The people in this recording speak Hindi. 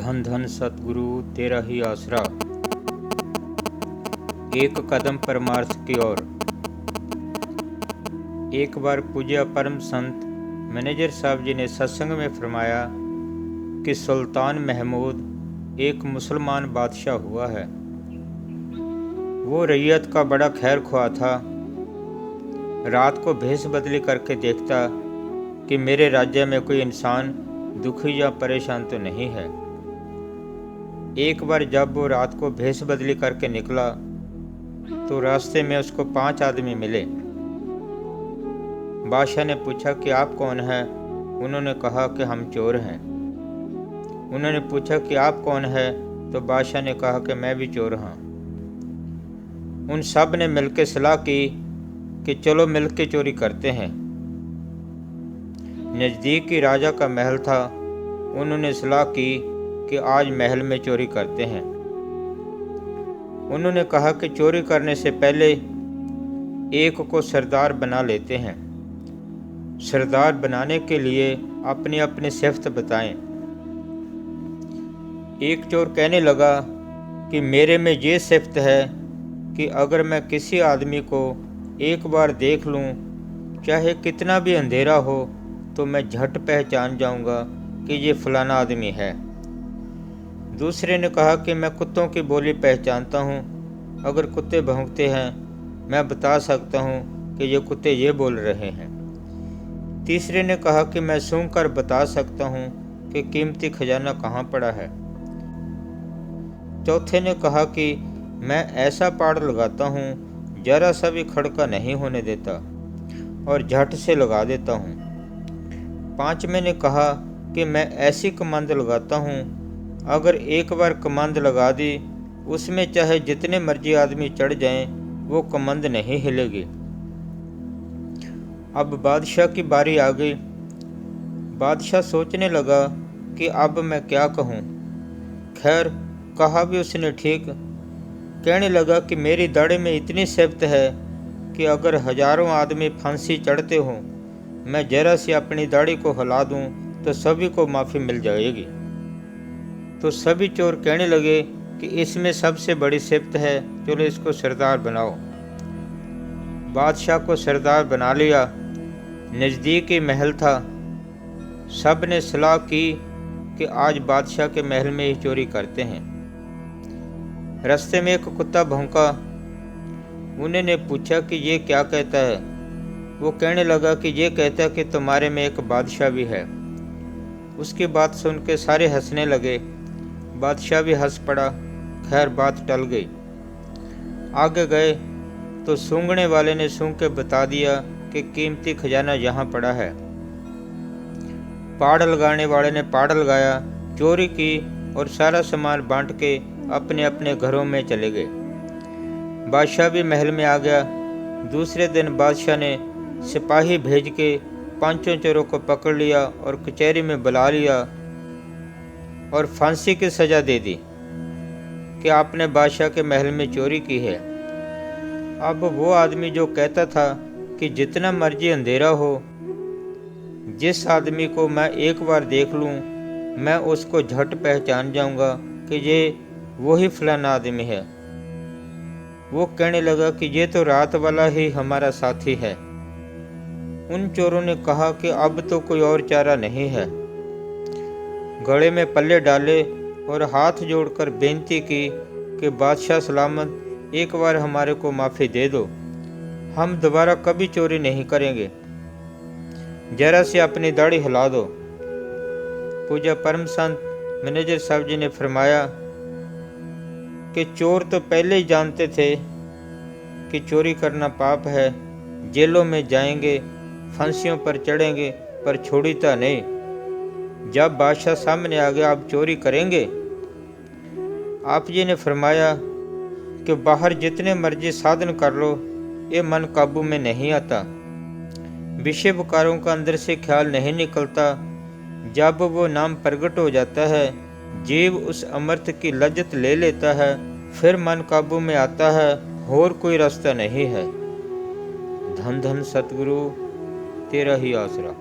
धन धन सतगुरु तेरा ही आसरा, एक कदम परमार्थ की ओर। एक बार पूज्य परम संत मैनेजर साहब जी ने सत्संग में फरमाया कि सुल्तान महमूद एक मुसलमान बादशाह हुआ है। वो रैयत का बड़ा खैर ख्वाह था। रात को भेष बदली करके देखता कि मेरे राज्य में कोई इंसान दुखी या परेशान तो नहीं है। एक बार जब वो रात को भेष बदली करके निकला तो रास्ते में उसको 5 आदमी मिले। बादशाह ने पूछा कि आप कौन हैं? उन्होंने कहा कि हम चोर हैं। उन्होंने पूछा कि आप कौन हैं? तो बादशाह ने कहा कि मैं भी चोर हूँ। उन सब ने मिलकर सलाह की कि चलो मिलकर चोरी करते हैं। नज़दीक ही राजा का महल था। उन्होंने सलाह की कि आज महल में चोरी करते हैं। उन्होंने कहा कि चोरी करने से पहले एक को सरदार बना लेते हैं। सरदार बनाने के लिए अपनी अपनी सिफ़त बताएं। एक चोर कहने लगा कि मेरे में ये सिफ़त है कि अगर मैं किसी आदमी को एक बार देख लूं, चाहे कितना भी अंधेरा हो, तो मैं झट पहचान जाऊंगा कि ये फलाना आदमी है। दूसरे ने कहा कि मैं कुत्तों की बोली पहचानता हूँ। अगर कुत्ते भौंकते हैं, मैं बता सकता हूँ कि ये कुत्ते ये बोल रहे हैं। तीसरे ने कहा कि मैं सूंघ कर बता सकता हूँ कि कीमती खजाना कहाँ पड़ा है। चौथे ने कहा कि मैं ऐसा पाड़ लगाता हूँ, जरा सा भी खड़का नहीं होने देता और झट से लगा देता हूँ। पांचवें ने कहा कि मैं ऐसी कमांद लगाता हूँ, अगर एक बार कमांद लगा दी, उसमें चाहे जितने मर्जी आदमी चढ़ जाएं, वो कमांद नहीं हिलेगी। अब बादशाह की बारी आ गई। बादशाह सोचने लगा कि अब मैं क्या कहूँ। खैर, कहा भी उसने ठीक। कहने लगा कि मेरी दाढ़ी में इतनी सिफ़त है कि अगर हजारों आदमी फांसी चढ़ते हों, मैं जरा सी अपनी दाढ़ी को हिला दूं तो सभी को माफ़ी मिल जाएगी। तो सभी चोर कहने लगे कि इसमें सबसे बड़ी सिफ़त है, चलो इसको सरदार बनाओ। बादशाह को सरदार बना लिया। नज़दीक ही महल था। सब ने सलाह की कि आज बादशाह के महल में ही चोरी करते हैं। रास्ते में एक कुत्ता भौंका। उन्होंने पूछा कि ये क्या कहता है। वो कहने लगा कि ये कहता है कि तुम्हारे में एक बादशाह भी है। उसकी बात सुन के सारे हंसने लगे। बादशाह भी हंस पड़ा। खैर, बात टल गई। आगे गए तो सूंघने वाले ने सूंघ के बता दिया कि कीमती खजाना यहाँ पड़ा है। पाड़ लगाने वाले ने पाड़ लगाया, चोरी की और सारा सामान बांट के अपने अपने घरों में चले गए। बादशाह भी महल में आ गया। दूसरे दिन बादशाह ने सिपाही भेज के 5 चोरों को पकड़ लिया और कचहरी में बुला लिया और फांसी की सज़ा दे दी कि आपने बादशाह के महल में चोरी की है। अब वो आदमी जो कहता था कि जितना मर्जी अंधेरा हो, जिस आदमी को मैं एक बार देख लूं, मैं उसको झट पहचान जाऊंगा कि ये वही फलाना आदमी है, वो कहने लगा कि ये तो रात वाला ही हमारा साथी है। उन चोरों ने कहा कि अब तो कोई और चारा नहीं है। गले में पल्ले डाले और हाथ जोड़कर बेनती की कि बादशाह सलामत, एक बार हमारे को माफ़ी दे दो, हम दोबारा कभी चोरी नहीं करेंगे, जरा से अपनी दाढ़ी हिला दो। पूज्य परम संत मैनेजर साहब जी ने फरमाया कि चोर तो पहले ही जानते थे कि चोरी करना पाप है, जेलों में जाएंगे, फांसियों पर चढ़ेंगे, पर छोड़ी तो नहीं। जब बादशाह सामने आ गया, आप चोरी करेंगे? आप जी ने फरमाया कि बाहर जितने मर्जी साधन कर लो, ये मन काबू में नहीं आता। विषय विकारों का अंदर से ख्याल नहीं निकलता। जब वो नाम प्रकट हो जाता है, जीव उस अमृत की लज्जत ले लेता है, फिर मन काबू में आता है, और कोई रास्ता नहीं है। धन धन सतगुरु तेरा ही आसरा।